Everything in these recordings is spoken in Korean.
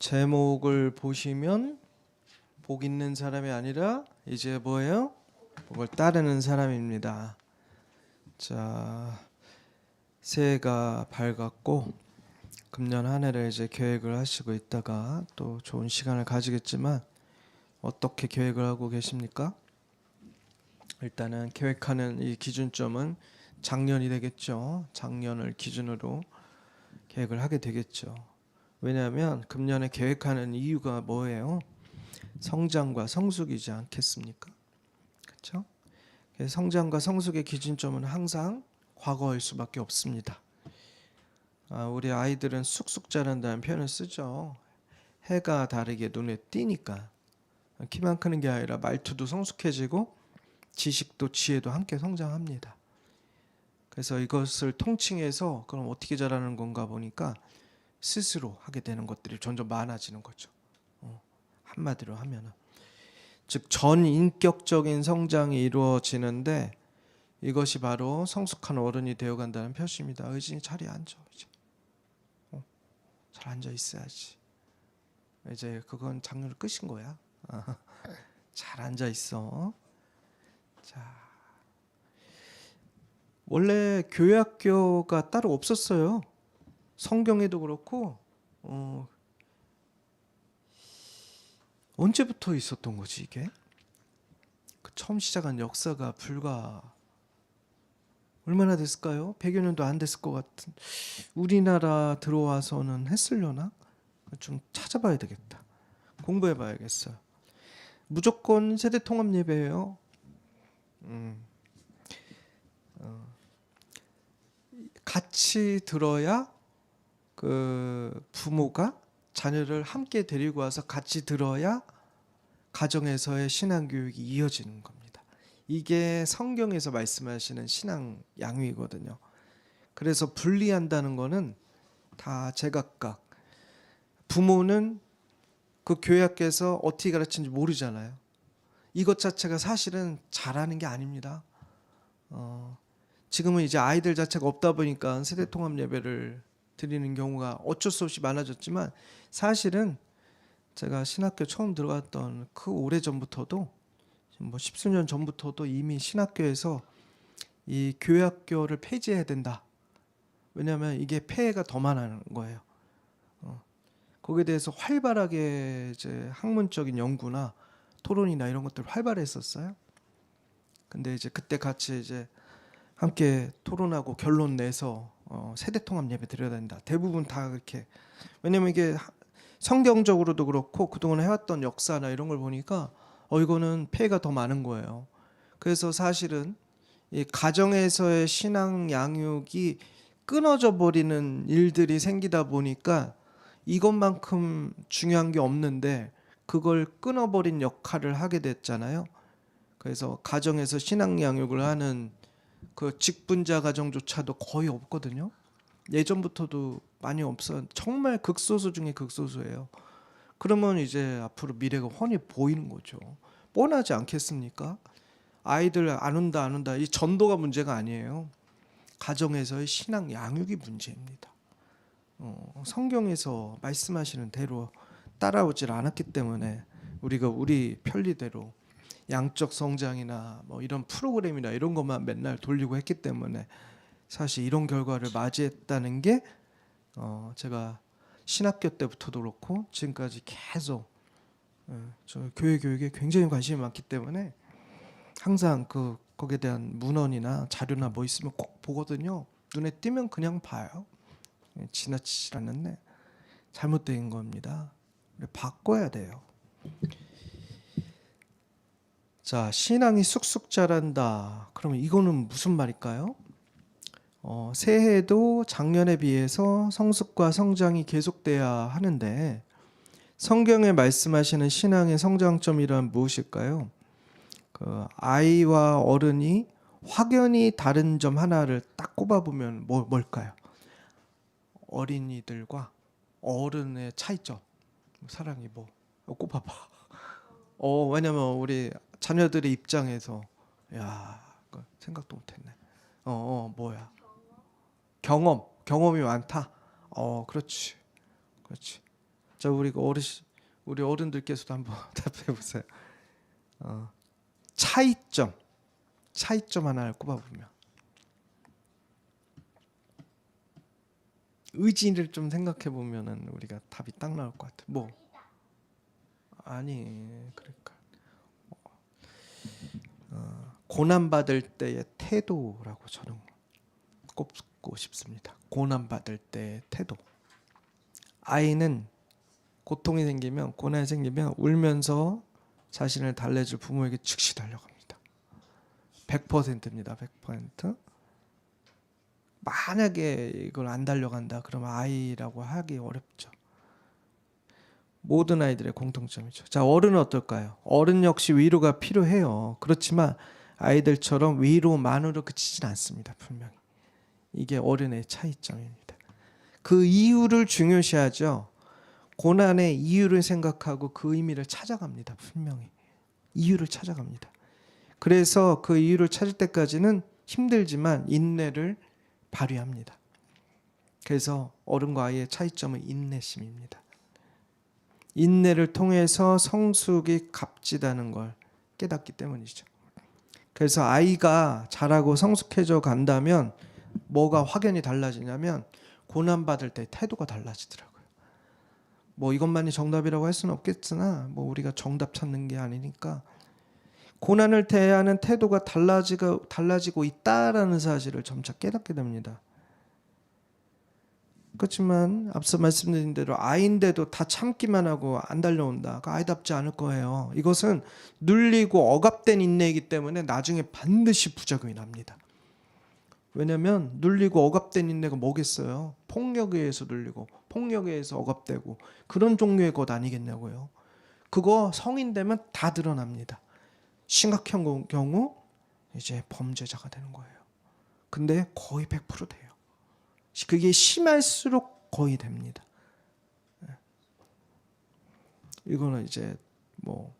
제목을 보시면 복 있는 사람이 아니라 이제 뭐예요? 복을 따르는 사람입니다. 자, 새해가 밝았고 금년 한 해를 이제 계획을 하시고 있다가 또 좋은 시간을 가지겠지만 어떻게 계획을 하고 계십니까? 일단은 계획하는 이 기준점은 작년이 되겠죠. 작년을 기준으로 계획을 하게 되겠죠. 왜냐하면 금년에 계획하는 이유가 뭐예요? 성장과 성숙이지 않겠습니까? 그렇죠? 성장과 성숙의 기준점은 항상 과거일 수밖에 없습니다. 우리 아이들은 쑥쑥 자란다는 표현을 쓰죠. 해가 다르게 눈에 띄니까 키만 크는 게 아니라 말투도 성숙해지고 지식도 지혜도 함께 성장합니다. 그래서 이것을 통칭해서 그럼 어떻게 자라는 건가 보니까 스스로 하게 되는 것들이 점점 많아지는 거죠. 한마디로 하면은 즉 전인격적인 성장이 이루어지는데 이것이 바로 성숙한 어른이 되어간다는 표시입니다. 의진이 자리에 앉아. 이제 잘 앉아 있어야지. 이제 그건 작년에 끝인 거야. 잘 앉아 있어. 자, 원래 교회학교가 따로 없었어요. 성경에도 그렇고 언제부터 있었던 거지 이게? 처음 시작한 역사가 불과 얼마나 됐을까요? 100여 년도 안 됐을 것 같은. 우리나라 들어와서는 했으려나? 좀 찾아봐야 되겠다. 공부해봐야겠어요. 무조건 세대 통합 예배예요. 같이 들어야 그 부모가 자녀를 함께 데리고 와서 같이 들어야 가정에서의 신앙 교육이 이어지는 겁니다. 이게 성경에서 말씀하시는 신앙 양육이거든요. 그래서 분리한다는 거는 다 제각각. 부모는 그 교회학교에서 어떻게 가르치는지 모르잖아요. 이것 자체가 사실은 잘하는 게 아닙니다. 지금은 이제 아이들 자체가 없다 보니까 세대통합 예배를 드리는 경우가 어쩔 수 없이 많아졌지만 사실은 제가 신학교 처음 들어갔던 그 오래전부터도 뭐 십수년 전부터도 이미 신학교에서 이 교회학교를 폐지해야 된다. 왜냐하면 이게 폐해가 더 많은 거예요. 거기에 대해서 활발하게 이제 학문적인 연구나 토론이나 이런 것들 활발했었어요. 근데 이제 그때 같이 이제 함께 토론하고 결론 내서 세대 통합 예배 드려야 된다. 대부분 다 그렇게. 왜냐면 이게 성경적으로도 그렇고 그동안 해왔던 역사나 이런 걸 보니까 이거는 폐해가 더 많은 거예요. 그래서 사실은 이 가정에서의 신앙 양육이 끊어져 버리는 일들이 생기다 보니까 이것만큼 중요한 게 없는데 그걸 끊어버린 역할을 하게 됐잖아요. 그래서 가정에서 신앙 양육을 하는 그 직분자 가정조차도 거의 없거든요. 예전부터도 많이 없어. 정말 극소수 중에 극소수예요. 그러면 이제 앞으로 미래가 훤히 보이는 거죠. 뻔하지 않겠습니까? 아이들 안 온다. 이 전도가 문제가 아니에요. 가정에서의 신앙 양육이 문제입니다. 성경에서 말씀하시는 대로 따라오질 않았기 때문에 우리가 우리 편리대로 양적 성장이나 뭐 이런 프로그램이나 이런 것만 맨날 돌리고 했기 때문에 사실 이런 결과를 맞이했다는 게 제가 신학교 때부터도 그렇고 지금까지 계속 저 교육에 굉장히 관심이 많기 때문에 항상 거기에 대한 문헌이나 자료나 뭐 있으면 꼭 보거든요. 눈에 띄면 그냥 봐요. 지나치질 않는데 잘못된 겁니다. 바꿔야 돼요. 자, 신앙이 쑥쑥 자란다. 그러면 이거는 무슨 말일까요? 새해에도 작년에 비해서 성숙과 성장이 계속돼야 하는데 성경에 말씀하시는 신앙의 성장점이란 무엇일까요? 아이와 어른이 확연히 다른 점 하나를 딱 꼽아보면 뭘까요? 어린이들과 어른의 차이점. 사랑이 뭐 꼽아봐. 왜냐면 우리 자녀들의 입장에서 생각도 못했네. 뭐야? 경험이 많다. 그렇지. 자, 우리 어른들께서도 한번 답해 보세요. 차이점 하나를 꼽아보면 의지를 좀 생각해 보면은 우리가 답이 딱 나올 것 같아. 뭐 아니 그러니까 고난 받을 때의 태도라고 저는 꼽고 싶습니다. 고난 받을 때의 태도. 아이는 고통이 생기면 고난이 생기면 울면서 자신을 달래줄 부모에게 즉시 달려갑니다. 100%입니다. 100%. 만약에 이걸 안 달려간다 그러면 아이라고 하기 어렵죠. 모든 아이들의 공통점이죠. 자, 어른은 어떨까요? 어른 역시 위로가 필요해요. 그렇지만 아이들처럼 위로만으로 그치진 않습니다. 분명히. 이게 어른의 차이점입니다. 그 이유를 중요시하죠. 고난의 이유를 생각하고 그 의미를 찾아갑니다. 분명히. 이유를 찾아갑니다. 그래서 그 이유를 찾을 때까지는 힘들지만 인내를 발휘합니다. 그래서 어른과 아이의 차이점은 인내심입니다. 인내를 통해서 성숙이 값지다는 걸 깨닫기 때문이죠. 그래서 아이가 자라고 성숙해져 간다면 뭐가 확연히 달라지냐면 고난받을 때 태도가 달라지더라고요. 뭐 이것만이 정답이라고 할 수는 없겠으나 뭐 우리가 정답 찾는 게 아니니까 고난을 대하는 태도가 달라지고 있다라는 사실을 점차 깨닫게 됩니다. 그렇지만 앞서 말씀드린 대로 아이인데도 다 참기만 하고 안 달려온다. 그 아이답지 않을 거예요. 이것은 눌리고 억압된 인내이기 때문에 나중에 반드시 부작용이 납니다. 왜냐하면 눌리고 억압된 인내가 뭐겠어요? 폭력에 의해서 눌리고 폭력에 의해서 억압되고 그런 종류의 것 아니겠냐고요. 그거 성인 되면 다 드러납니다. 심각한 경우 이제 범죄자가 되는 거예요. 근데 거의 100% 돼요. 그게 심할수록 거의 됩니다. 이거는 이제 뭐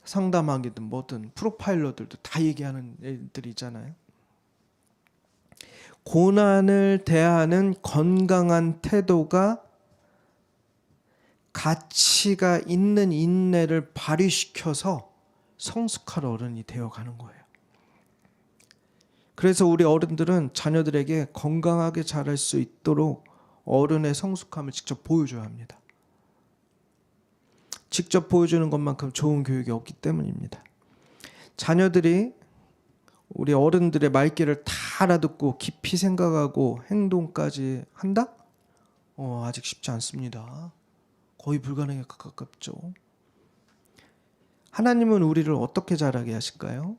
상담하기든 뭐든 프로파일러들도 다 얘기하는 애들이 있잖아요. 고난을 대하는 건강한 태도가 가치가 있는 인내를 발휘시켜서 성숙할 어른이 되어가는 거예요. 그래서 우리 어른들은 자녀들에게 건강하게 자랄 수 있도록 어른의 성숙함을 직접 보여줘야 합니다. 직접 보여주는 것만큼 좋은 교육이 없기 때문입니다. 자녀들이 우리 어른들의 말귀를 다 알아듣고 깊이 생각하고 행동까지 한다? 아직 쉽지 않습니다. 거의 불가능에 가깝죠. 하나님은 우리를 어떻게 자라게 하실까요?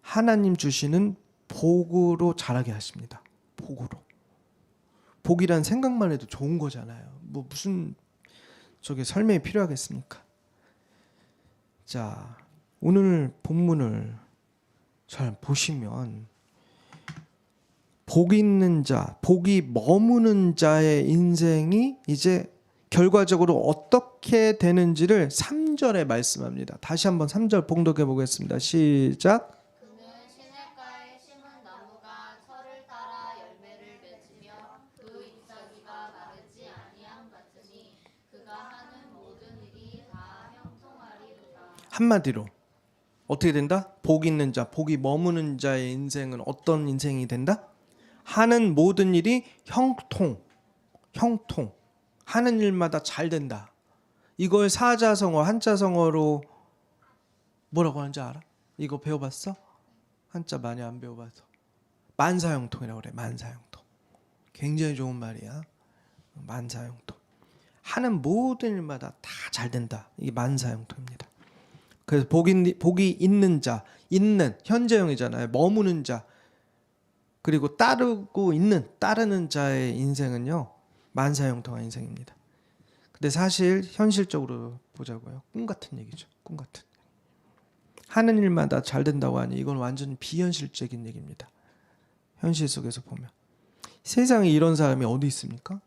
하나님 주시는 복으로 자라게 하십니다. 복으로. 복이란 생각만 해도 좋은 거잖아요. 뭐 무슨 저게 설명이 필요하겠습니까? 자, 오늘 본문을 잘 보시면 복 있는 자, 복이 머무는 자의 인생이 이제 결과적으로 어떻게 되는지를 3절에 말씀합니다. 다시 한번 3절 봉독해 보겠습니다. 시작. 한마디로 어떻게 된다? 복 있는 자, 복이 머무는 자의 인생은 어떤 인생이 된다? 하는 모든 일이 형통. 하는 일마다 잘 된다. 이걸 사자성어, 한자성어로 뭐라고 하는지 알아? 이거 배워봤어? 한자 많이 안 배워봐서. 만사형통이라고 그래. 만사형통. 굉장히 좋은 말이야. 만사형통. 하는 모든 일마다 다 잘 된다. 이게 만사형통입니다. 그래서 복이 있는 자, 있는 현재형이잖아요. 머무는 자, 그리고 따르는 자의 인생은요 만사형통한 인생입니다. 근데 사실 현실적으로 보자고요, 꿈 같은 얘기죠. 꿈 같은. 하는 일마다 잘 된다고 하니 이건 완전히 비현실적인 얘기입니다. 현실 속에서 보면 세상에 이런 사람이 어디 있습니까?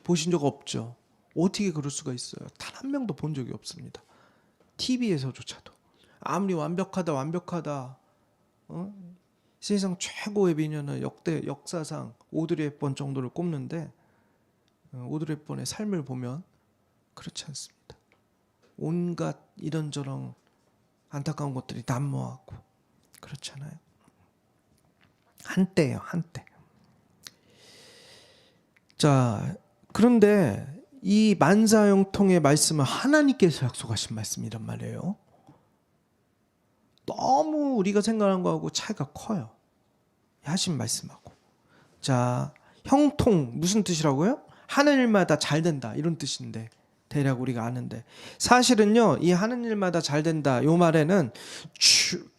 보신 적 없죠. 어떻게 그럴 수가 있어요? 단 한 명도 본 적이 없습니다. TV에서조차도 아무리 완벽하다 세상 최고의 미녀는 역사상 오드리 헵번 정도를 꼽는데 오드리 헵번의 삶을 보면 그렇지 않습니다. 온갖 이런저런 안타까운 것들이 난무하고 그렇잖아요. 한때예요, 한때. 자, 그런데 이 만사형통의 말씀은 하나님께서 약속하신 말씀이란 말이에요. 너무 우리가 생각하는 거하고 차이가 커요. 하신 말씀하고. 자, 형통 무슨 뜻이라고요? 하는 일마다 잘 된다 이런 뜻인데 대략 우리가 아는데 사실은요 이 하는 일마다 잘 된다 요 말에는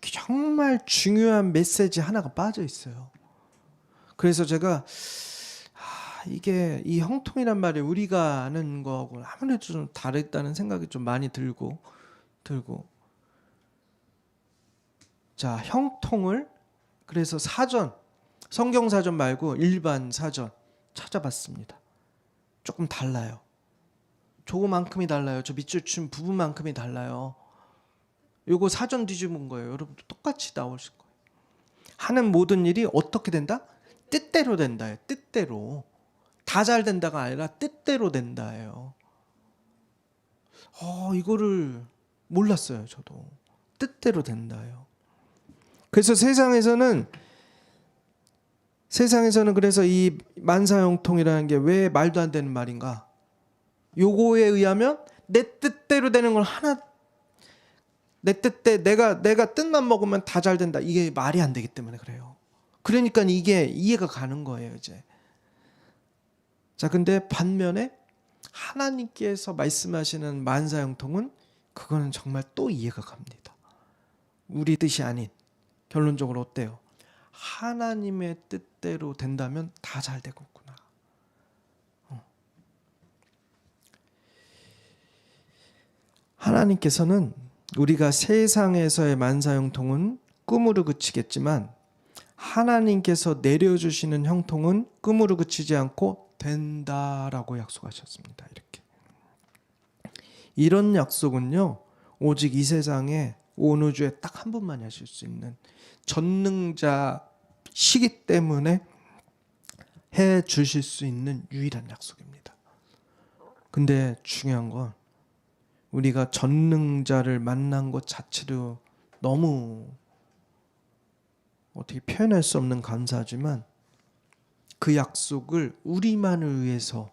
정말 중요한 메시지 하나가 빠져 있어요. 그래서 제가 이게 이 형통이란 말이 우리가 아는 거하고 아무래도 좀 다르다는 생각이 좀 많이 들고 자, 형통을 그래서 사전, 성경 사전 말고 일반 사전 찾아봤습니다. 조금 달라요. 조금만큼이 달라요. 저 밑줄 친 부분만큼이 달라요. 요거 사전 뒤집은 거예요. 여러분도 똑같이 나오실 거예요. 하는 모든 일이 어떻게 된다? 뜻대로 된다예요. 뜻대로. 다 잘 된다가 아니라 뜻대로 된다예요. 이거를 몰랐어요. 저도. 뜻대로 된다예요. 그래서 세상에서는 그래서 이 만사형통이라는 게 왜 말도 안 되는 말인가? 요거에 의하면 내 뜻대로 되는 걸 내 뜻대 내가 뜻만 먹으면 다 잘 된다. 이게 말이 안 되기 때문에 그래요. 그러니까 이게 이해가 가는 거예요, 이제. 자, 근데 반면에 하나님께서 말씀하시는 만사형통은 그거는 정말 또 이해가 갑니다. 우리 뜻이 아닌 결론적으로 어때요? 하나님의 뜻대로 된다면 다 잘 되겠구나. 하나님께서는 우리가 세상에서의 만사형통은 꿈으로 그치겠지만 하나님께서 내려주시는 형통은 꿈으로 그치지 않고 된다라고 약속하셨습니다. 이렇게. 이런 약속은요 오직 이 세상에 온 우주에 딱 한 분만이 하실 수 있는 전능자시기 때문에 해 주실 수 있는 유일한 약속입니다. 근데 중요한 건 우리가 전능자를 만난 것 자체도 너무 어떻게 표현할 수 없는 감사하지만 그 약속을 우리만을 위해서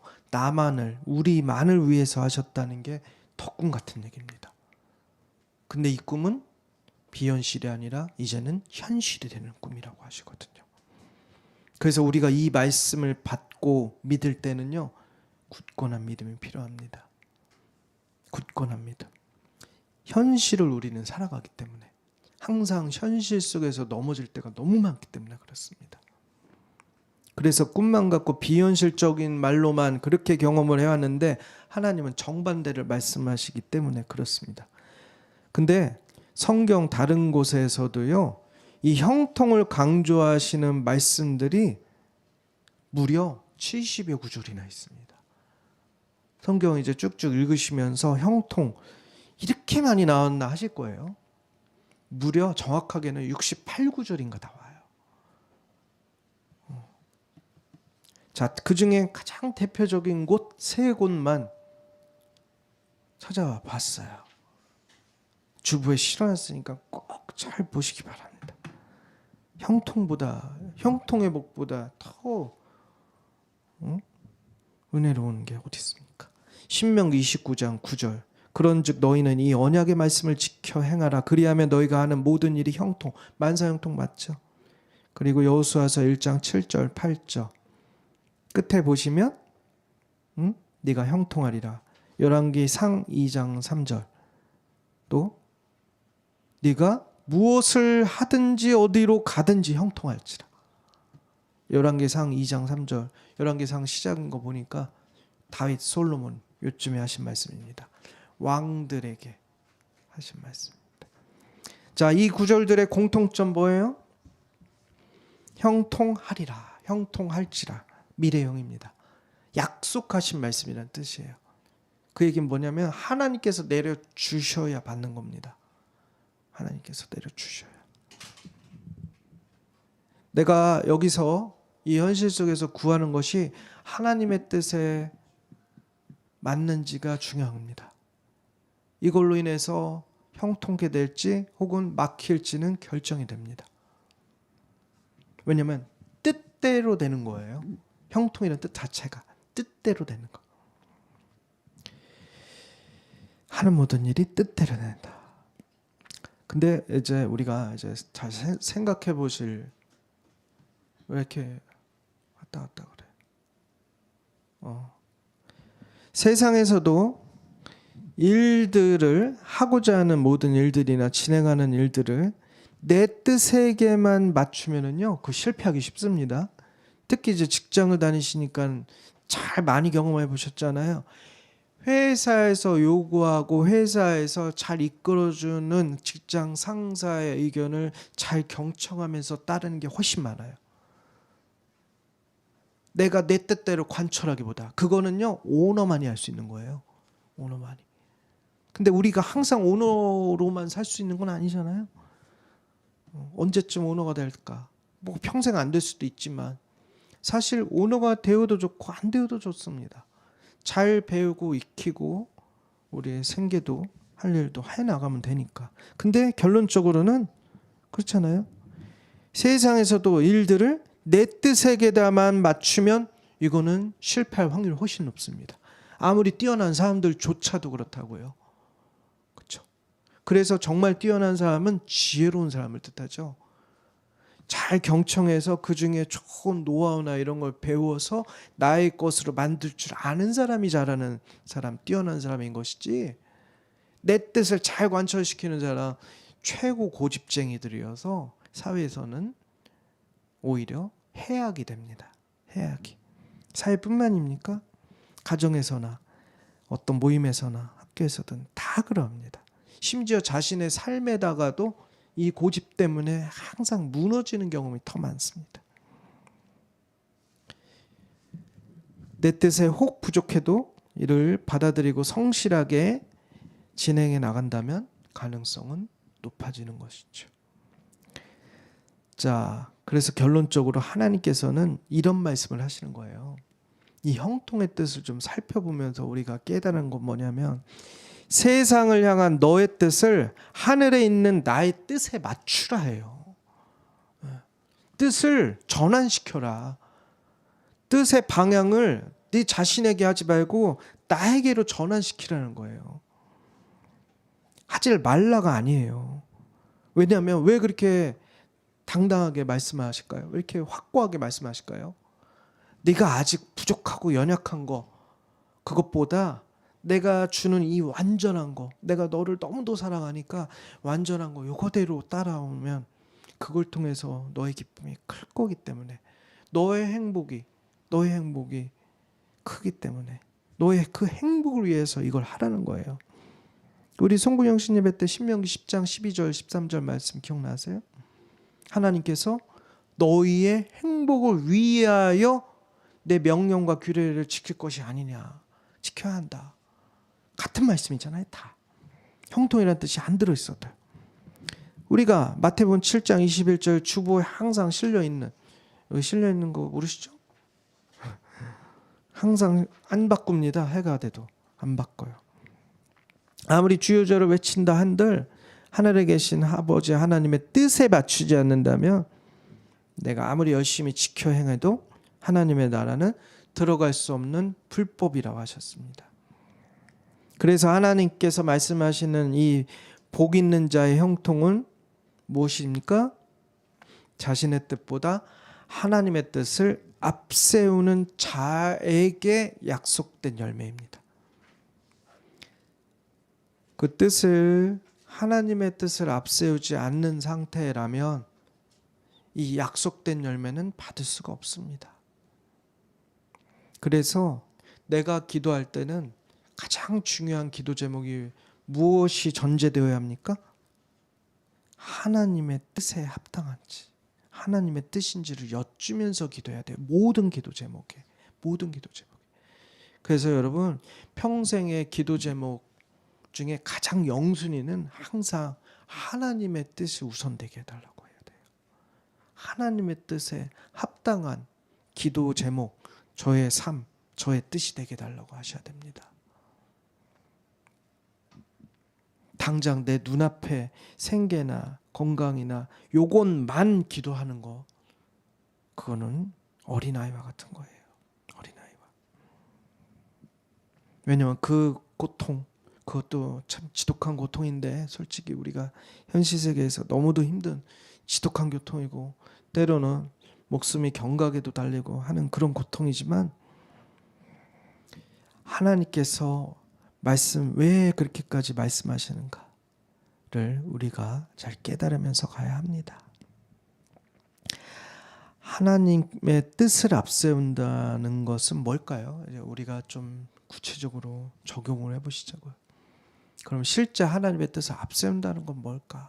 우리만을 위해서 하셨다는 게 덕분 같은 얘기입니다. 근데 이 꿈은 비현실이 아니라 이제는 현실이 되는 꿈이라고 하시거든요. 그래서 우리가 이 말씀을 받고 믿을 때는요 굳건한 믿음이 필요합니다. 굳건한 믿음. 현실을 우리는 살아가기 때문에 항상 현실 속에서 넘어질 때가 너무 많기 때문에 그렇습니다. 그래서 꿈만 갖고 비현실적인 말로만 그렇게 경험을 해왔는데 하나님은 정반대를 말씀하시기 때문에 그렇습니다. 근데 성경 다른 곳에서도요 이 형통을 강조하시는 말씀들이 무려 70여 구절이나 있습니다. 성경 이제 쭉쭉 읽으시면서 형통 이렇게 많이 나왔나 하실 거예요. 무려 정확하게는 68구절인가 나와요. 자, 그 중에 가장 대표적인 곳 3곳만 찾아와 봤어요. 주부에 실어놨으니까 꼭 잘 보시기 바랍니다. 형통의 복보다 더 은혜로운 게 어디 있습니까? 신명기 29장 9절. 그런즉 너희는 이 언약의 말씀을 지켜 행하라. 그리하면 너희가 하는 모든 일이 형통, 만사형통 맞죠? 그리고 여호수아서 1장 7절 8절 끝에 보시면 네가 형통하리라. 열왕기상 2장 3절 또 네가 무엇을 하든지 어디로 가든지 형통할지라. 열왕기상 2장 3절 열왕기상 시작인 거 보니까 다윗 솔로몬 요쯤에 하신 말씀입니다. 왕들에게 하신 말씀입니다. 자, 이 구절들의 공통점 뭐예요? 형통하리라, 형통할지라. 미래형입니다. 약속하신 말씀이라는 뜻이에요. 그 얘기는 뭐냐면 하나님께서 내려주셔야 받는 겁니다. 하나님께서 내려주셔야. 내가 여기서 이 현실 속에서 구하는 것이 하나님의 뜻에 맞는지가 중요합니다. 이걸로 인해서 형통케 될지 혹은 막힐지는 결정이 됩니다. 왜냐하면 뜻대로 되는 거예요. 형통이라는 뜻 자체가 뜻대로 되는 거. 하는 모든 일이 뜻대로 된다. 근데 이제 우리가 이제 잘 생각해 보실, 왜 이렇게 왔다 갔다 그래? 세상에서도 일들을 하고자 하는 모든 일들이나 진행하는 일들을 내 뜻에게만 맞추면은요, 그 실패하기 쉽습니다. 특히 이제 직장을 다니시니까 잘 많이 경험해 보셨잖아요. 회사에서 요구하고 회사에서 잘 이끌어주는 직장 상사의 의견을 잘 경청하면서 따르는 게 훨씬 많아요. 내가 내 뜻대로 관철하기보다. 그거는요, 오너만이 할 수 있는 거예요. 오너만이. 근데 우리가 항상 오너로만 살 수 있는 건 아니잖아요. 언제쯤 오너가 될까? 뭐 평생 안 될 수도 있지만 사실 오너가 되어도 좋고 안 되어도 좋습니다. 잘 배우고 익히고 우리의 생계도 할 일도 해나가면 되니까. 근데 결론적으로는 그렇잖아요. 세상에서도 일들을 내 뜻에게다만 맞추면 이거는 실패할 확률이 훨씬 높습니다. 아무리 뛰어난 사람들조차도 그렇다고요. 그렇죠? 그래서 정말 뛰어난 사람은 지혜로운 사람을 뜻하죠. 잘 경청해서 그 중에 좋은 노하우나 이런 걸 배워서 나의 것으로 만들 줄 아는 사람이 잘하는 사람, 뛰어난 사람인 것이지, 내 뜻을 잘 관철시키는 사람 최고 고집쟁이들이어서 사회에서는 오히려 해악이 됩니다. 해악이. 사회뿐만입니까? 가정에서나 어떤 모임에서나 학교에서든 다 그럽니다. 심지어 자신의 삶에다가도 이 고집 때문에 항상 무너지는 경험이 더 많습니다. 내 뜻에 혹 부족해도 이를 받아들이고 성실하게 진행해 나간다면 가능성은 높아지는 것이죠. 자, 그래서 결론적으로 하나님께서는 이런 말씀을 하시는 거예요. 이 형통의 뜻을 좀 살펴보면서 우리가 깨달은 건 뭐냐면, 세상을 향한 너의 뜻을 하늘에 있는 나의 뜻에 맞추라 해요. 뜻을 전환시켜라. 뜻의 방향을 네 자신에게 하지 말고 나에게로 전환시키라는 거예요. 하질 말라가 아니에요. 왜냐하면 왜 그렇게 당당하게 말씀하실까요? 왜 이렇게 확고하게 말씀하실까요? 네가 아직 부족하고 연약한 거, 그것보다 내가 주는 이 완전한 거, 내가 너를 너무도 사랑하니까 완전한 거 요거대로 따라오면 그걸 통해서 너의 기쁨이 클 거기 때문에, 너의 행복이 크기 때문에 너의 그 행복을 위해서 이걸 하라는 거예요. 우리 송구영 신 예배 때 신명기 10장 12절 13절 말씀 기억나세요? 하나님께서 너희의 행복을 위하여 내 명령과 규례를 지킬 것이 아니냐, 지켜야 한다. 같은 말씀이잖아요. 다 형통이라는 뜻이 안 들어있어도. 우리가 마태복음 7장 21절 주보에 항상 실려있는, 여기 실려있는 거 모르시죠? 항상 안 바꿉니다. 해가 돼도 안 바꿔요. 아무리 주여저를 외친다 한들 하늘에 계신 아버지 하나님의 뜻에 맞추지 않는다면 내가 아무리 열심히 지켜 행해도 하나님의 나라는 들어갈 수 없는 불법이라고 하셨습니다. 그래서 하나님께서 말씀하시는 이 복 있는 자의 형통은 무엇입니까? 자신의 뜻보다 하나님의 뜻을 앞세우는 자에게 약속된 열매입니다. 그 뜻을, 하나님의 뜻을 앞세우지 않는 상태라면 이 약속된 열매는 받을 수가 없습니다. 그래서 내가 기도할 때는 가장 중요한 기도 제목이 무엇이 전제되어야 합니까? 하나님의 뜻에 합당한지, 하나님의 뜻인지를 여쭈면서 기도해야 돼요. 모든 기도 제목에. 그래서 여러분, 평생의 기도 제목 중에 가장 영순위는 항상 하나님의 뜻이 우선되게 해달라고 해야 돼요. 하나님의 뜻에 합당한 기도 제목, 저의 삶, 저의 뜻이 되게 해달라고 하셔야 됩니다. 당장 내 눈앞에 생계나 건강이나 요것만 기도하는 거, 그거는 어린아이와 같은 거예요. 어린아이와. 왜냐면 그 고통, 그것도 참 지독한 고통인데, 솔직히 우리가 현실 세계에서 너무도 힘든 지독한 고통이고, 때로는 목숨이 경각에도 달리고 하는 그런 고통이지만, 하나님께서 왜 그렇게까지 말씀하시는가를 우리가 잘 깨달으면서 가야 합니다. 하나님의 뜻을 앞세운다는 것은 뭘까요? 이제 우리가 좀 구체적으로 적용을 해보시자고요. 그럼 실제 하나님의 뜻을 앞세운다는 건 뭘까?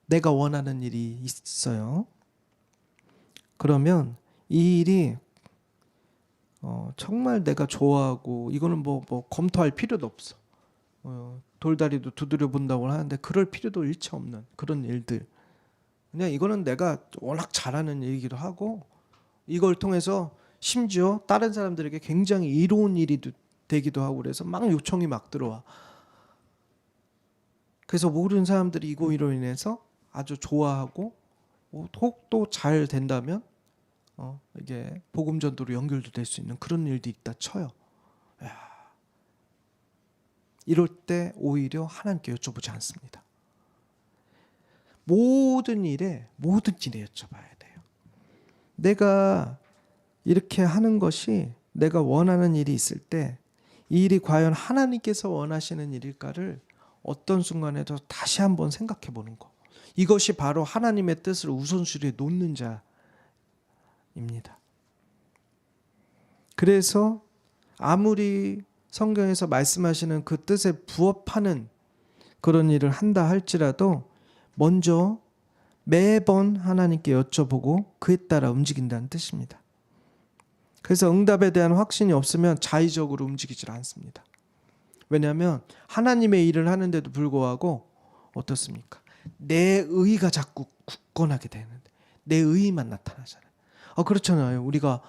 내가 원하는 일이 있어요. 그러면 이 일이 정말 내가 좋아하고, 이거는 뭐 검토할 필요도 없어. 돌다리도 두드려 본다고 하는데 그럴 필요도 일체 없는 그런 일들. 그냥 이거는 내가 워낙 잘하는 일이기도 하고, 이걸 통해서 심지어 다른 사람들에게 굉장히 이로운 일이 되기도 하고, 그래서 막 요청이 막 들어와. 그래서 모르는 사람들이 이로 인해서 아주 좋아하고, 혹 또 잘 된다면 이게 복음 전도로 연결도 될 수 있는 그런 일도 있다 쳐요. 이럴 때 오히려 하나님께 여쭤보지 않습니다. 모든 일에 여쭤봐야 돼요. 내가 이렇게 하는 것이, 내가 원하는 일이 있을 때 이 일이 과연 하나님께서 원하시는 일일까를 어떤 순간에도 다시 한번 생각해 보는 거. 이것이 바로 하나님의 뜻을 우선순위에 놓는 자입니다. 그래서 아무리 성경에서 말씀하시는 그 뜻에 부합하는 그런 일을 한다 할지라도 먼저 매번 하나님께 여쭤보고 그에 따라 움직인다는 뜻입니다. 그래서 응답에 대한 확신이 없으면 자의적으로 움직이질 않습니다. 왜냐하면 하나님의 일을 하는데도 불구하고 어떻습니까? 내 의가 자꾸 굳건하게 되는데, 내 의만 나타나잖아요. 그렇잖아요. 우리가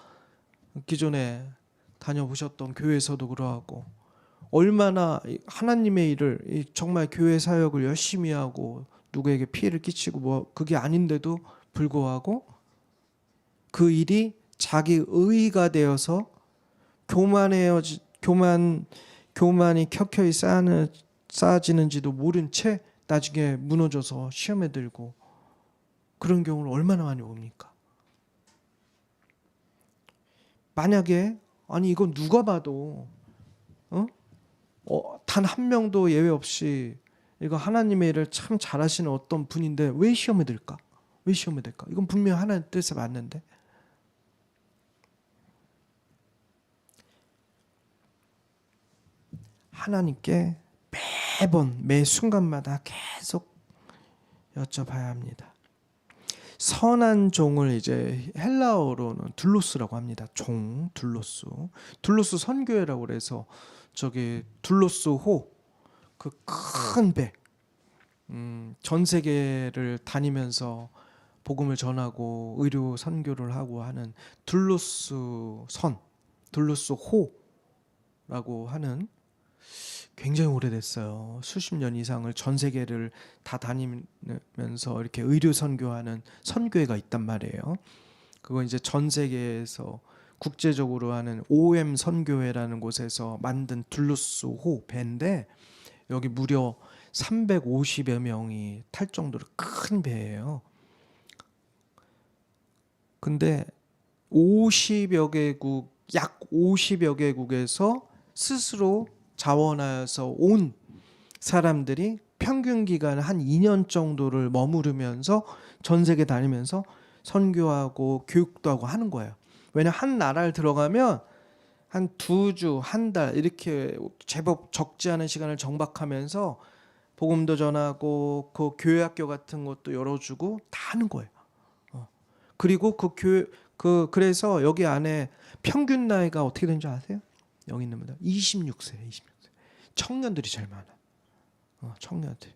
기존에 다녀보셨던 교회에서도 그러하고, 얼마나 하나님의 일을, 정말 교회 사역을 열심히 하고 누구에게 피해를 끼치고 그게 아닌데도 불구하고 그 일이 자기 의가 되어서 교만이 켜켜이 쌓아지는지도 모른 채 나중에 무너져서 시험에 들고, 그런 경우를 얼마나 많이 봅니까? 만약에 이건 누가 봐도 단 한 명도 예외 없이 이거 하나님의 일을 참 잘하시는 어떤 분인데 왜 시험에 들까? 왜 시험에 들까? 이건 분명 하나님 뜻에 맞는데. 하나님께 매번 매 순간마다 계속 여쭤봐야 합니다. 선한 종을 이제 헬라어로는 둘로스라고 합니다. 종, 둘로스 선교회라고 그래서 저기 둘로스호, 그 큰 배, 전 세계를 다니면서 복음을 전하고 의료 선교를 하고 하는 둘로스호라고 하는, 굉장히 오래됐어요. 수십 년 이상을 전 세계를 다 다니면서 이렇게 의료 선교하는 선교회가 있단 말이에요. 그거 이제 전 세계에서 국제적으로 하는 OM 선교회라는 곳에서 만든 둘루스호 배인데, 여기 무려 350여 명이 탈 정도로 큰 배예요. 근데 50여 개국, 약 50여 개국에서 스스로 자원하여서 온 사람들이 평균 기간 한 2년 정도를 머무르면서 전 세계 다니면서 선교하고 교육도 하고 하는 거예요. 왜냐, 한 나라를 들어가면 한 2주, 한 달 이렇게 제법 적지 않은 시간을 정박하면서 복음도 전하고 그 교회학교 같은 것도 열어주고 다 하는 거예요. 그리고 그래서 여기 안에 평균 나이가 어떻게 되는지 아세요? 여기 있는 분들 26세. 청년들이 제일 많아. 청년들.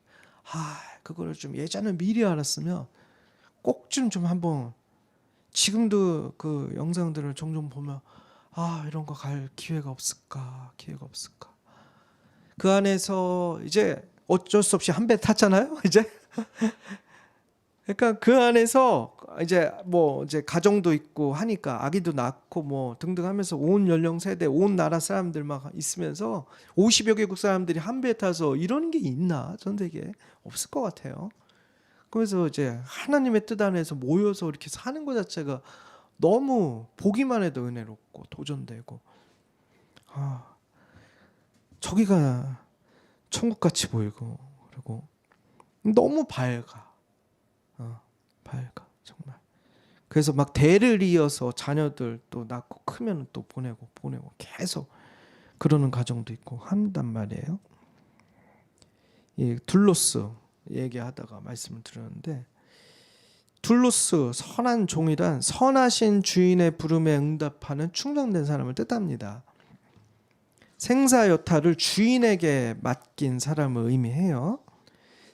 그거를 좀 예전에 미리 알았으면 꼭 좀 한번, 지금도 그 영상들을 종종 보면 이런 거 갈 기회가 없을까. 그 안에서 이제 어쩔 수 없이 한 배 탔잖아요. 이제 그러니까 그 안에서 이제 가정도 있고 하니까 아기도 낳고 뭐 등등 하면서 온 연령 세대, 온 나라 사람들 막 있으면서 50여 개국 사람들이 한 배에 타서 이런 게 있나? 전 세계에 없을 것 같아요. 그래서 이제 하나님의 뜻 안에서 모여서 이렇게 사는 것 자체가 너무 보기만 해도 은혜롭고 도전되고, 저기가 천국같이 보이고, 그리고 너무 밝아. 밝아 정말. 그래서 막 대를 이어서 자녀들 또 낳고 크면 또 보내고 계속 그러는 가정도 있고 한단 말이에요. 이 둘로스 얘기하다가 말씀을 드렸는데, 둘로스 선한 종이란 선하신 주인의 부름에 응답하는 충성된 사람을 뜻합니다. 생사 여타를 주인에게 맡긴 사람을 의미해요.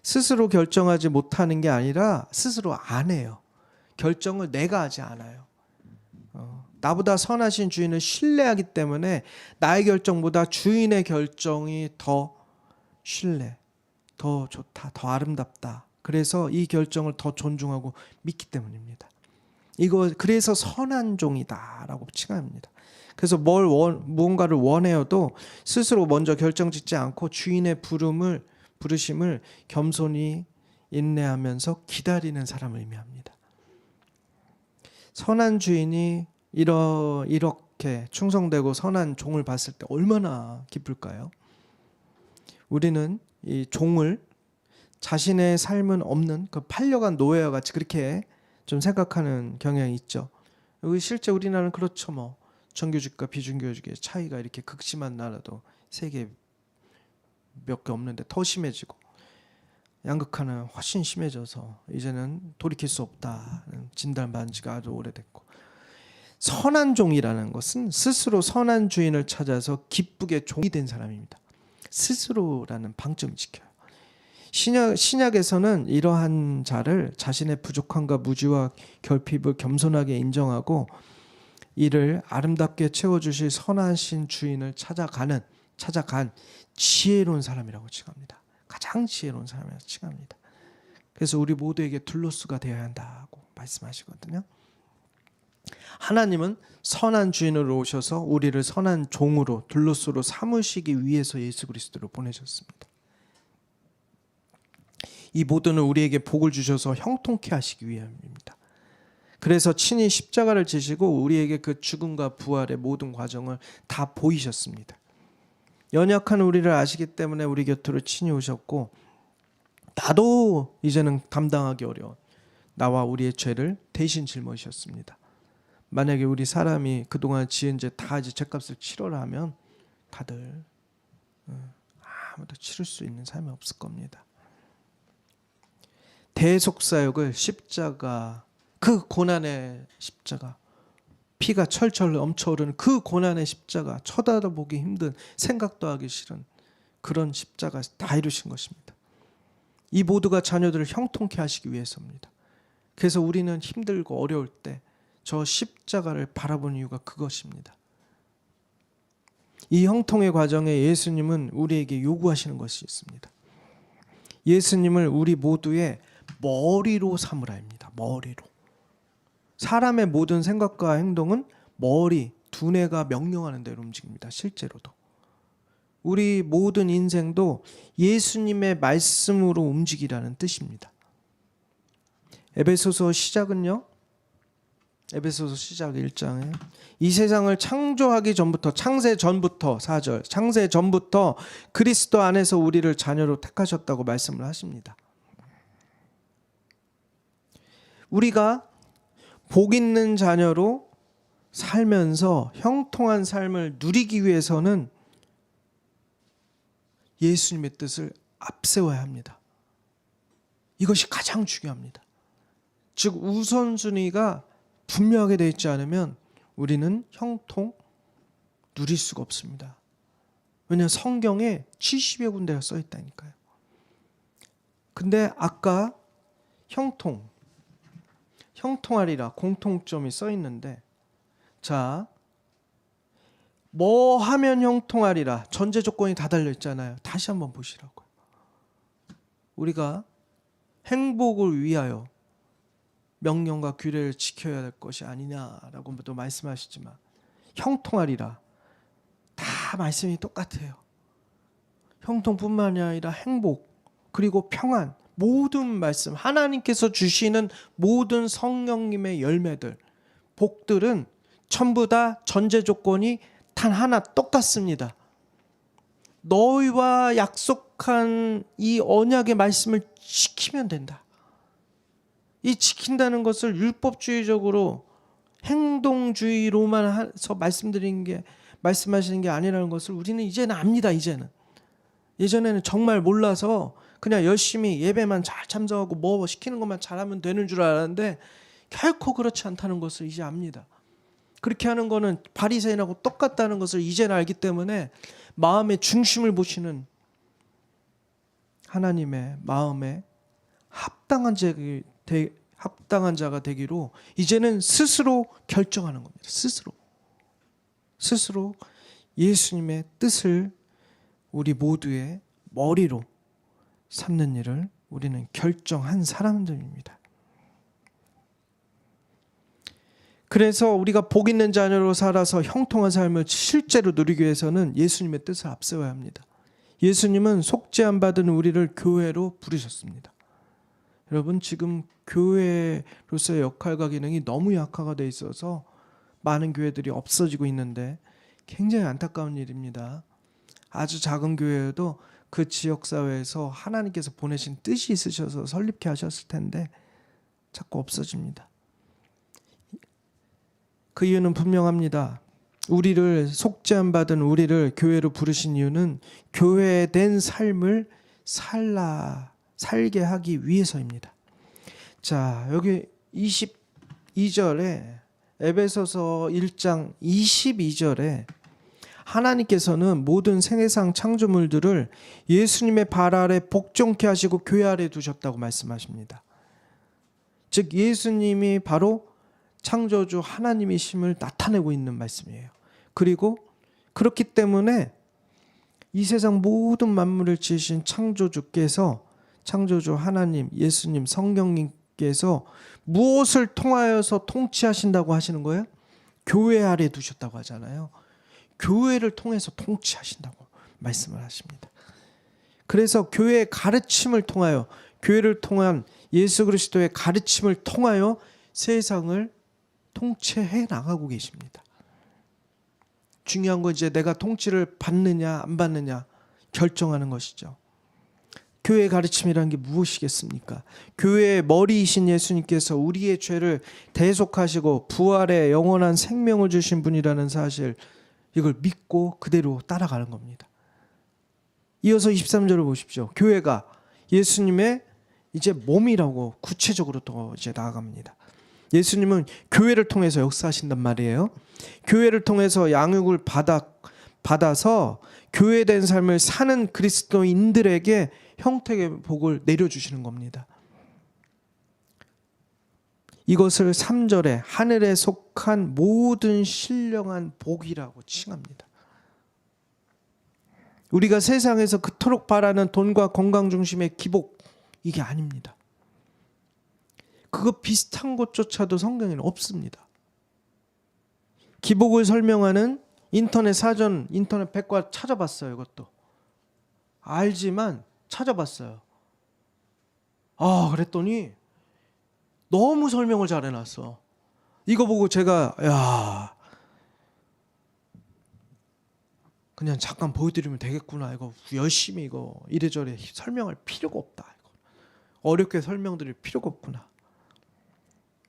스스로 결정하지 못하는 게 아니라 스스로 안 해요. 결정을 내가 하지 않아요. 나보다 선하신 주인을 신뢰하기 때문에 나의 결정보다 주인의 결정이 더 신뢰, 더 좋다, 더 아름답다. 그래서 이 결정을 더 존중하고 믿기 때문입니다. 그래서 선한 종이다라고 칭합니다. 그래서 무언가를 원해도 스스로 먼저 결정짓지 않고 주인의 부르심을 겸손히 인내하면서 기다리는 사람을 의미합니다. 선한 주인이 이렇게 충성되고 선한 종을 봤을 때 얼마나 기쁠까요? 우리는 이 종을 자신의 삶은 없는 그 팔려간 노예와 같이 그렇게 좀 생각하는 경향이 있죠. 실제 우리나라는 그렇죠. 뭐 정규직과 비정규직의 차이가 이렇게 극심한 나라도 세계 몇 개 없는데 더 심해지고, 양극화는 훨씬 심해져서 이제는 돌이킬 수 없다는 진단받은 지가 아주 오래됐고, 선한 종이라는 것은 스스로 선한 주인을 찾아서 기쁘게 종이 된 사람입니다. 스스로라는 방점을 지켜요. 신약에서는 이러한 자를 자신의 부족함과 무지와 결핍을 겸손하게 인정하고 이를 아름답게 채워주실 선하신 주인을 찾아간 지혜로운 사람이라고 칭합니다. 가장 지혜로운 사람이라고 칭합니다. 그래서 우리 모두에게 둘로스가 되어야 한다고 말씀하시거든요. 하나님은 선한 주인으로 오셔서 우리를 선한 종으로 둘로스로 삼으시기 위해서 예수 그리스도를 보내셨습니다. 이 모두는 우리에게 복을 주셔서 형통케 하시기 위함입니다. 그래서 친히 십자가를 지시고 우리에게 그 죽음과 부활의 모든 과정을 다 보이셨습니다. 연약한 우리를 아시기 때문에 우리 곁으로 친히 오셨고, 나도 이제는 감당하기 어려운 나와 우리의 죄를 대신 짊어지셨습니다. 만약에 우리 사람이 그동안 지은 죄 다 이제 죄값을 치러라 하면 다들 아무도 치를 수 있는 삶이 없을 겁니다. 대속사역을 십자가, 그 고난의 십자가, 피가 철철 넘쳐오르는 그 고난의 십자가, 쳐다보기 힘든, 생각도 하기 싫은 그런 십자가 다 이루신 것입니다. 이 모두가 자녀들을 형통케 하시기 위해서입니다. 그래서 우리는 힘들고 어려울 때 저 십자가를 바라보는 이유가 그것입니다. 이 형통의 과정에 예수님은 우리에게 요구하시는 것이 있습니다. 예수님을 우리 모두의 머리로 삼으라입니다. 머리로. 사람의 모든 생각과 행동은 머리, 두뇌가 명령하는 대로 움직입니다. 실제로도. 우리 모든 인생도 예수님의 말씀으로 움직이라는 뜻입니다. 에베소서 시작은요, 에베소서 시작 1장에 이 세상을 창조하기 전부터, 창세 전부터, 4절, 창세 전부터 그리스도 안에서 우리를 자녀로 택하셨다고 말씀을 하십니다. 우리가 복 있는 자녀로 살면서 형통한 삶을 누리기 위해서는 예수님의 뜻을 앞세워야 합니다. 이것이 가장 중요합니다. 즉 우선순위가 분명하게 되어 있지 않으면 우리는 형통 누릴 수가 없습니다. 왜냐하면 성경에 70여 군데가 써 있다니까요. 근데 아까 형통하리라 공통점이 써 있는데, 자, 뭐 하면 형통하리라. 전제 조건이 다 달려 있잖아요. 다시 한번 보시라고요. 우리가 행복을 위하여 명령과 규례를 지켜야 될 것이 아니냐라고 또 말씀하시지만 형통하리라. 다 말씀이 똑같아요. 형통뿐만이 아니라 행복 그리고 평안 모든 말씀 하나님께서 주시는 모든 성령님의 열매들 복들은 전부 다 전제 조건이 단 하나 똑같습니다. 너희와 약속한 이 언약의 말씀을 지키면 된다. 이 지킨다는 것을 율법주의적으로 행동주의로만 해서 말씀하시는 게 아니라는 것을 우리는 이제는 압니다. 예전에는 정말 몰라서 그냥 열심히 예배만 잘 참석하고 뭐 시키는 것만 잘하면 되는 줄 알았는데 결코 그렇지 않다는 것을 이제 압니다. 그렇게 하는 거는 바리새인하고 똑같다는 것을 이제는 알기 때문에 마음의 중심을 보시는 하나님의 마음에 합당한 자가 되기로 이제는 스스로 결정하는 겁니다. 스스로 예수님의 뜻을 우리 모두의 머리로 삼는 일을 우리는 결정한 사람들입니다. 그래서 우리가 복 있는 자녀로 살아서 형통한 삶을 실제로 누리기 위해서는 예수님의 뜻을 앞세워야 합니다. 예수님은 속죄함 받은 우리를 교회로 부르셨습니다. 여러분 지금 교회로서의 역할과 기능이 너무 약화가 돼 있어서 많은 교회들이 없어지고 있는데 굉장히 안타까운 일입니다. 아주 작은 교회여도 그 지역사회에서 하나님께서 보내신 뜻이 있으셔서 설립케 하셨을 텐데 자꾸 없어집니다. 그 이유는 분명합니다. 우리를 속죄함 받은 우리를 교회로 부르신 이유는 교회된 삶을 살게 하기 위해서입니다. 자, 여기 22절에 에베소서 1장 22절에 하나님께서는 모든 생애상 창조물들을 예수님의 발 아래 복종케 하시고 교회 아래 두셨다고 말씀하십니다. 즉 예수님이 바로 창조주 하나님이심을 나타내고 있는 말씀이에요. 그리고 그렇기 때문에 이 세상 모든 만물을 지으신 창조주께서 창조주 하나님, 예수님, 성령님께서 무엇을 통하여서 통치하신다고 하시는 거예요? 교회 아래 두셨다고 하잖아요. 교회를 통해서 통치하신다고 말씀을 하십니다. 그래서 교회의 가르침을 통하여 교회를 통한 예수 그리스도의 가르침을 통하여 세상을 통치해 나가고 계십니다. 중요한 건 이제 내가 통치를 받느냐 안 받느냐 결정하는 것이죠. 교회의 가르침이라는 게 무엇이겠습니까? 교회의 머리이신 예수님께서 우리의 죄를 대속하시고 부활의 영원한 생명을 주신 분이라는 사실 이걸 믿고 그대로 따라가는 겁니다. 이어서 23절을 보십시오. 교회가 예수님의 이제 몸이라고 구체적으로 또 이제 나아갑니다. 예수님은 교회를 통해서 역사하신단 말이에요. 교회를 통해서 양육을 받아서 교회된 삶을 사는 그리스도인들에게 형택의 복을 내려주시는 겁니다. 이것을 3절에 하늘에 속한 모든 신령한 복이라고 칭합니다. 우리가 세상에서 그토록 바라는 돈과 건강 중심의 기복 이게 아닙니다. 그거 비슷한 것조차도 성경에는 없습니다. 기복을 설명하는 인터넷 사전, 인터넷 백과 찾아봤어요. 이것도 알지만 찾아봤어요. 그랬더니 너무 설명을 잘 해놨어. 이거 보고 제가 그냥 잠깐 보여드리면 되겠구나. 이거 열심히 이거 이래저래 설명할 필요가 없다. 이거 어렵게 설명드릴 필요가 없구나.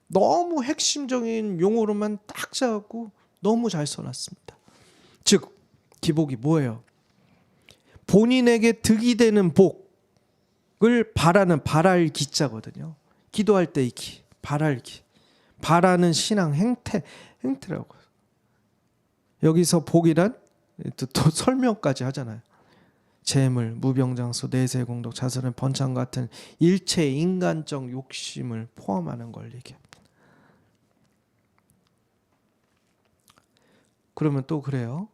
너무 핵심적인 용어로만 딱 잡고 너무 잘 써놨습니다. 즉 기복이 뭐예요? 본인에게 득이 되는 복을 바라는 바랄 기자거든요. 기도할 때의 기, 바랄 기. 바라는 신앙 행태라고. 여기서 복이란 또 설명까지 하잖아요. 재물, 무병장수, 내세, 공덕, 자선은 번창 같은 일체 인간적 욕심을 포함하는 걸 얘기합니다. 그러면 또 그래요.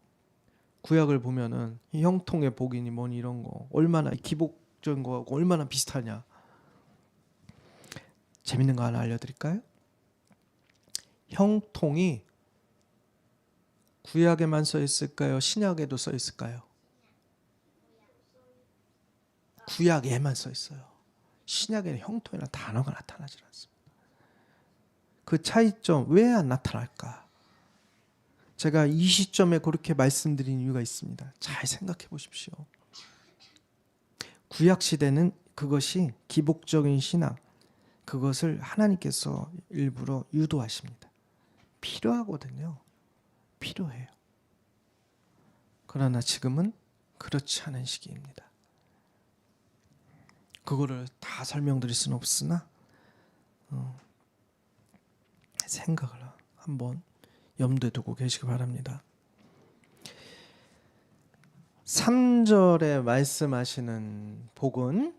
구약을 보면은 이 형통의 복이니 뭐니 이런 거 얼마나 기복적인 거하고 얼마나 비슷하냐. 재밌는 거 하나 알려드릴까요? 형통이 구약에만 써 있을까요? 신약에도 써 있을까요? 구약에만 써 있어요. 신약에는 형통이라는 단어가 나타나지 않습니다. 그 차이점 왜 안 나타날까? 제가 이 시점에 그렇게 말씀드린 이유가 있습니다. 잘 생각해 보십시오. 구약 시대는 그것이 기복적인 신앙, 그것을 하나님께서 일부러 유도하십니다. 필요하거든요. 필요해요. 그러나 지금은 그렇지 않은 시기입니다. 그거를 다 설명드릴 수는 없으나 생각을 한번 염두에 두고 계시기 바랍니다. 3절에 말씀하시는 복은,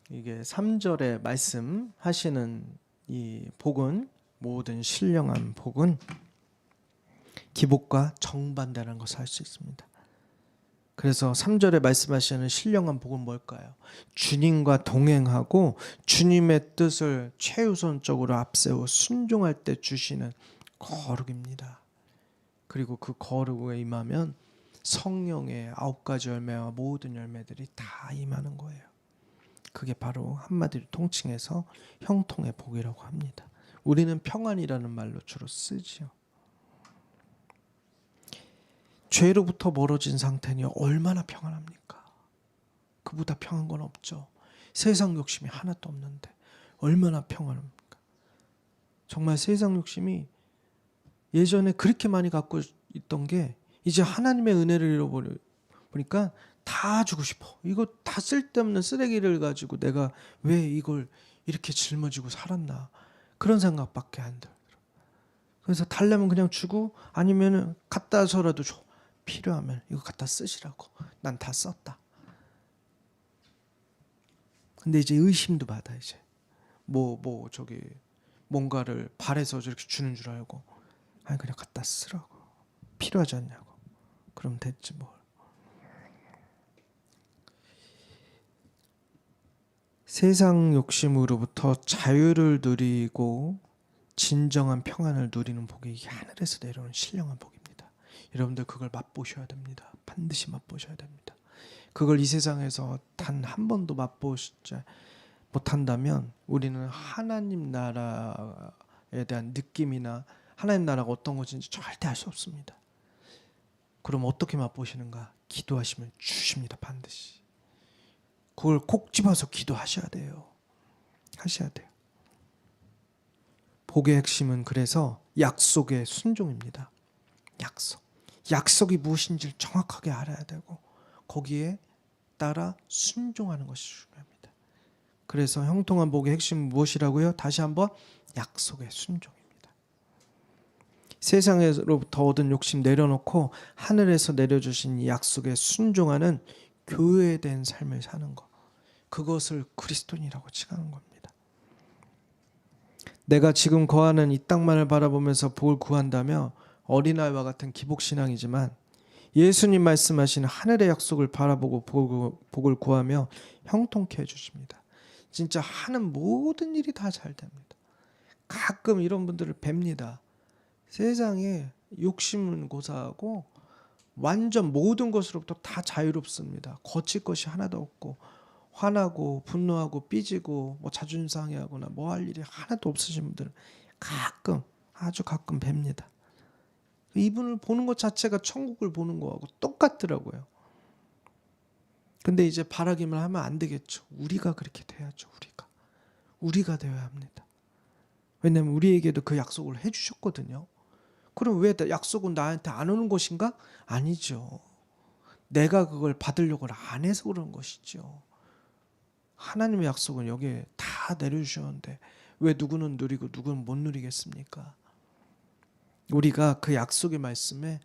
이게 3절에 말씀하시는 이 복은, 모든 신령한 복은 기복과 정반대라는 것을 알 수 있습니다. 그래서 3절에 말씀하시는 신령한 복은 뭘까요? 주님과 동행하고 주님의 뜻을 최우선적으로 앞세워 순종할 때 주시는 거룩입니다. 그리고 그 거룩에 임하면 성령의 9가지 열매와 모든 열매들이 다 임하는 거예요. 그게 바로 한마디로 통칭해서 형통의 복이라고 합니다. 우리는 평안이라는 말로 주로 쓰지요. 죄로부터 멀어진 상태니 얼마나 평안합니까? 그보다 평안한 건 없죠. 세상 욕심이 하나도 없는데 얼마나 평안합니까? 정말 세상 욕심이 예전에 그렇게 많이 갖고 있던 게 이제 하나님의 은혜를 잃어버리니까 다 주고 싶어. 이거 다 쓸데없는 쓰레기를 가지고 내가 왜 이걸 이렇게 짊어지고 살았나, 그런 생각밖에 안 들어요. 그래서 달라면 그냥 주고, 아니면 갖다서라도 줘. 필요하면 이거 갖다 쓰시라고. 난 다 썼다. 근데 이제 의심도 받아. 이제 저기 뭔가를 바래서 저렇게 주는 줄 알고, 아니 그냥 갖다 쓰라고. 필요하지 않냐고. 그럼 됐지 뭘. 세상 욕심으로부터 자유를 누리고 진정한 평안을 누리는 복이 이게 하늘에서 내려오는 신령한 복입니다. 여러분들 그걸 맛보셔야 됩니다. 반드시 맛보셔야 됩니다. 그걸 이 세상에서 단 한 번도 맛보시지 못한다면 우리는 하나님 나라에 대한 느낌이나 하나님 나라가 어떤 것인지 절대 알 수 없습니다. 그럼 어떻게 맛보시는가? 기도하시면 주십니다. 반드시. 그걸 콕 집어서 기도하셔야 돼요. 하셔야 돼요. 복의 핵심은 그래서 약속의 순종입니다. 약속이 무엇인지를 정확하게 알아야 되고 거기에 따라 순종하는 것이 중요합니다. 그래서 형통한 복의 핵심은 무엇이라고요? 다시 한번 약속의 순종입니다. 세상으로부터 얻은 욕심 내려놓고 하늘에서 내려주신 이 약속에 순종하는 교회된 삶을 사는 것, 그것을 그리스도인이라고 칭하는 겁니다. 내가 지금 거하는 이 땅만을 바라보면서 복을 구한다며 어린아이와 같은 기복신앙이지만 예수님 말씀하시는 하늘의 약속을 바라보고 복을 구하며 형통케 해주십니다. 진짜 하는 모든 일이 다 잘 됩니다. 가끔 이런 분들을 뵙니다. 세상에 욕심은 고사하고 완전 모든 것으로부터 다 자유롭습니다. 거칠 것이 하나도 없고 화나고 분노하고 삐지고 자존심 상해하거나 할 일이 하나도 없으신 분들은 가끔, 아주 가끔 뵙니다. 이분을 보는 것 자체가 천국을 보는 거하고 똑같더라고요. 근데 이제 바라기만 하면 안 되겠죠. 우리가 그렇게 돼야죠. 우리가 되어야 합니다. 왜냐하면 우리에게도 그 약속을 해주셨거든요. 그럼 왜 약속은 나한테 안 오는 것인가? 아니죠. 내가 그걸 받으려고 안 해서 그런 것이죠. 하나님의 약속은 여기에 다 내려주셨는데 왜 누구는 누리고 누구는 못 누리겠습니까? 우리가 그 약속의 말씀에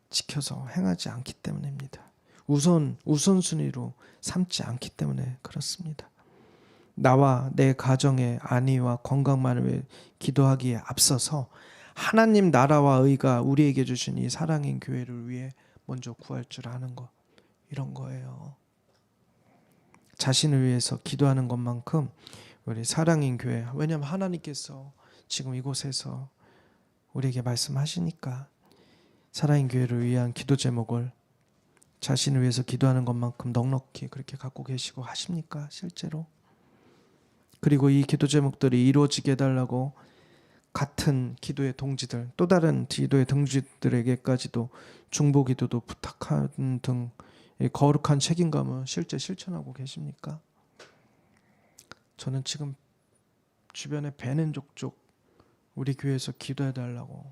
지켜서 행하지 않기 때문입니다. 우선순위로 삼지 않기 때문에 그렇습니다. 나와 내 가정의 안위와 건강만을 위해 기도하기에 앞서서 하나님 나라와 의가 우리에게 주신 이 사랑인 교회를 위해 먼저 구할 줄 아는 것, 이런 거예요. 자신을 위해서 기도하는 것만큼 우리 사랑인 교회, 왜냐하면 하나님께서 지금 이곳에서 우리에게 말씀하시니까 사랑인 교회를 위한 기도 제목을 자신을 위해서 기도하는 것만큼 넉넉히 그렇게 갖고 계시고 하십니까? 실제로? 그리고 이 기도 제목들이 이루어지게 해달라고 같은 기도의 동지들, 또 다른 기도의 동지들에게까지도 중보 기도도 부탁하는 등 거룩한 책임감을 실제 실천하고 계십니까? 저는 지금 주변에 배는 족족 우리 교회에서 기도해달라고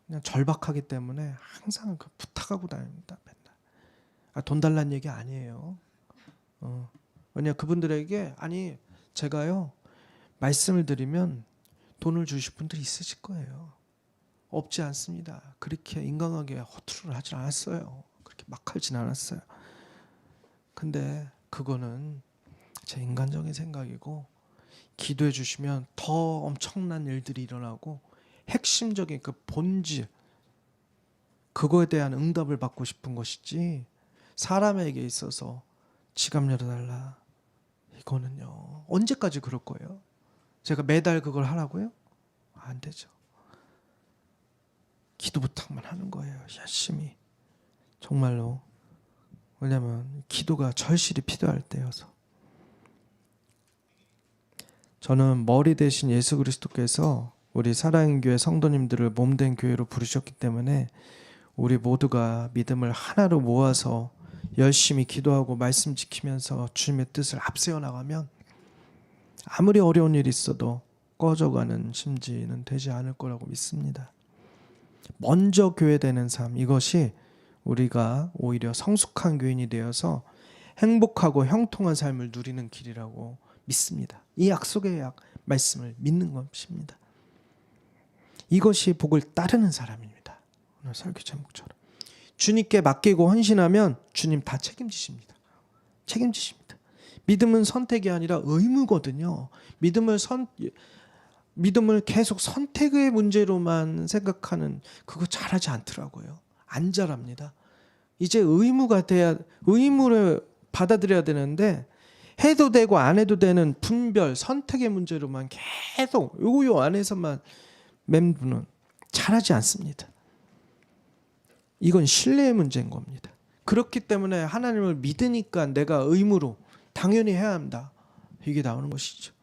그냥 절박하기 때문에 항상 그 부탁하고 다닙니다. 맨날. 돈 달라는 얘기 아니에요. 왜냐 그분들에게 제가요 말씀을 드리면 돈을 주실 분들이 있으실 거예요. 없지 않습니다. 그렇게 인간하게 허투루를 하진 않았어요. 그렇게 막 하진 않았어요. 근데 그거는 제 인간적인 생각이고, 기도해 주시면 더 엄청난 일들이 일어나고 핵심적인 그 본질, 그거에 대한 응답을 받고 싶은 것이지 사람에게 있어서 지갑 열어달라, 이거는요 언제까지 그럴 거예요? 제가 매달 그걸 하라고요? 안 되죠. 기도 부탁만 하는 거예요. 열심히. 정말로. 왜냐하면 기도가 절실히 필요할 때여서. 저는 머리 대신 예수 그리스도께서 우리 사랑의 교회 성도님들을 몸된 교회로 부르셨기 때문에 우리 모두가 믿음을 하나로 모아서 열심히 기도하고 말씀 지키면서 주님의 뜻을 앞세워 나가면 아무리 어려운 일이 있어도 꺼져가는 심지는 되지 않을 거라고 믿습니다. 먼저 교회되는 삶, 이것이 우리가 오히려 성숙한 교인이 되어서 행복하고 형통한 삶을 누리는 길이라고 믿습니다. 이 약속의 말씀을 믿는 것입니다. 이것이 복을 따르는 사람입니다. 오늘 설교 제목처럼 주님께 맡기고 헌신하면 주님 다 책임지십니다. 책임지십니다. 믿음은 선택이 아니라 의무거든요. 믿음을 계속 선택의 문제로만 생각하는, 그거 잘하지 않더라고요. 안 잘합니다. 이제 의무를 받아들여야 되는데 해도 되고 안 해도 되는 분별, 선택의 문제로만 계속 요 안에서만 맴도는, 잘하지 않습니다. 이건 신뢰의 문제인 겁니다. 그렇기 때문에 하나님을 믿으니까 내가 의무로 당연히 해야 한다, 이게 나오는 것이죠.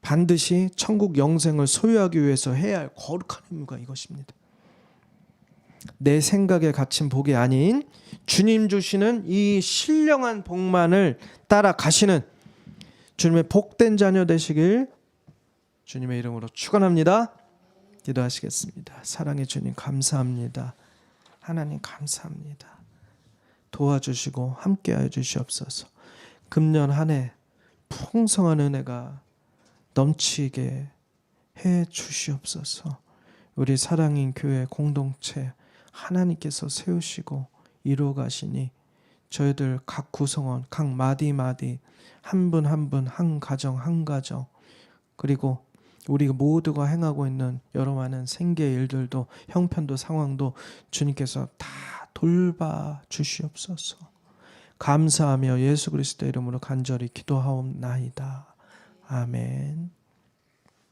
반드시 천국 영생을 소유하기 위해서 해야 할 거룩한 의무가 이것입니다. 내 생각에 갇힌 복이 아닌 주님 주시는 이 신령한 복만을 따라가시는 주님의 복된 자녀 되시길 주님의 이름으로 축원합니다. 기도하시겠습니다. 사랑의 주님 감사합니다. 하나님 감사합니다. 도와주시고 함께하여 주시옵소서. 금년 한 해 풍성한 은혜가 넘치게 해 주시옵소서. 우리 사랑인 교회 공동체 하나님께서 세우시고 이루어 가시니 저희들 각 구성원, 각 마디마디, 한 분 한 분, 한 가정 한 가정, 그리고 우리 모두가 행하고 있는 여러 많은 생계의 일들도, 형편도, 상황도 주님께서 다 돌봐 주시옵소서. 감사하며 예수 그리스도의 이름으로 간절히 기도하옵나이다. 아멘.